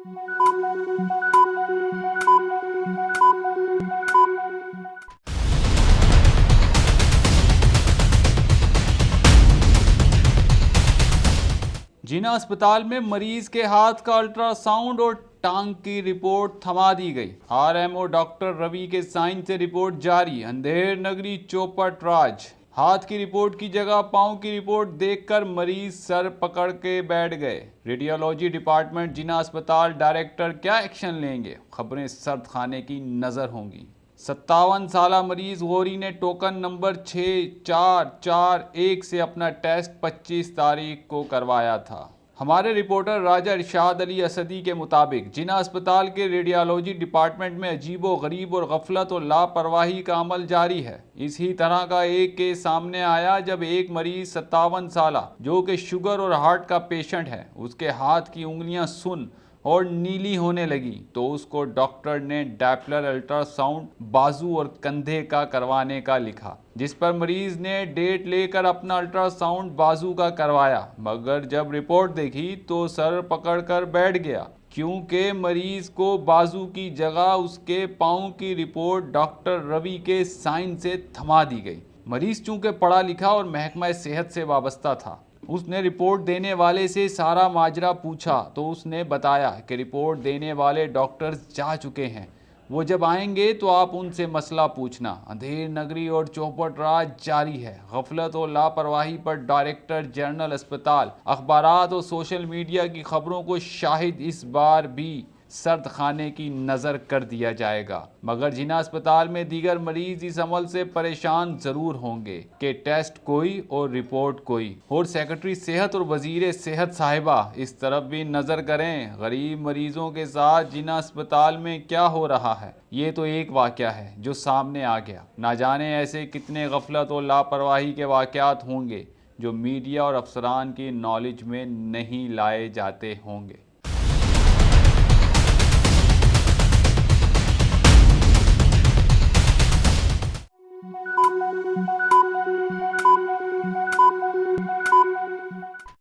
जिना अस्पताल में मरीज के हाथ का अल्ट्रासाउंड और टांग की रिपोर्ट थमा दी गई। आरएमओ डॉक्टर रवि के साइन से रिपोर्ट जारी। अंधेर नगरी चौपट राज। हाथ की रिपोर्ट की जगह पांव की रिपोर्ट देखकर मरीज सर पकड़ के बैठ गए। रेडियोलॉजी डिपार्टमेंट जिना अस्पताल डायरेक्टर क्या एक्शन लेंगे? खबरें सर्द खाने की नजर होंगी। 57 साला मरीज गौरी ने टोकन नंबर 6441 से अपना टेस्ट 25 तारीख को करवाया था। हमारे रिपोर्टर राजा इरशाद अली असदी के मुताबिक जिना अस्पताल के रेडियोलॉजी डिपार्टमेंट में अजीबो गरीब और गफलत और लापरवाही का अमल जारी है। इसी तरह का एक केस सामने आया जब एक मरीज 57 साला जो कि शुगर और हार्ट का पेशेंट है, उसके हाथ की उंगलियां सुन और नीली होने लगी तो उसको डॉक्टर ने डैपलर अल्ट्रासाउंड बाजू और कंधे का करवाने का लिखा, जिस पर मरीज ने डेट लेकर अपना अल्ट्रासाउंड बाजू का करवाया। मगर जब रिपोर्ट देखी तो सर पकड़कर बैठ गया, क्योंकि मरीज को बाजू की जगह उसके पाँव की रिपोर्ट डॉक्टर रवि के साइन से थमा दी गई। मरीज चूंकि पढ़ा लिखा और महकमा सेहत से वाबस्ता था, उसने रिपोर्ट देने वाले से सारा माजरा पूछा तो उसने बताया कि रिपोर्ट देने वाले डॉक्टर्स जा चुके हैं, वो जब आएंगे तो आप उनसे मसला पूछना। अंधेर नगरी और चौपट राज जारी है। गफलत और लापरवाही पर डायरेक्टर जनरल अस्पताल, अखबारात और सोशल मीडिया की खबरों को शाहिद इस बार भी सर्द खाने की नज़र कर दिया जाएगा। मगर जिना अस्पताल में दीगर मरीज इस अमल से परेशान ज़रूर होंगे कि टेस्ट कोई और रिपोर्ट कोई। और सेक्रेटरी सेहत और वजीर सेहत साहिबा इस तरफ भी नज़र करें, गरीब मरीजों के साथ जिना अस्पताल में क्या हो रहा है। ये तो एक वाक़या है जो सामने आ गया, ना जाने ऐसे कितने गफलत और लापरवाही के वाक़यात होंगे जो मीडिया और अफसरान की नॉलेज में नहीं लाए जाते होंगे।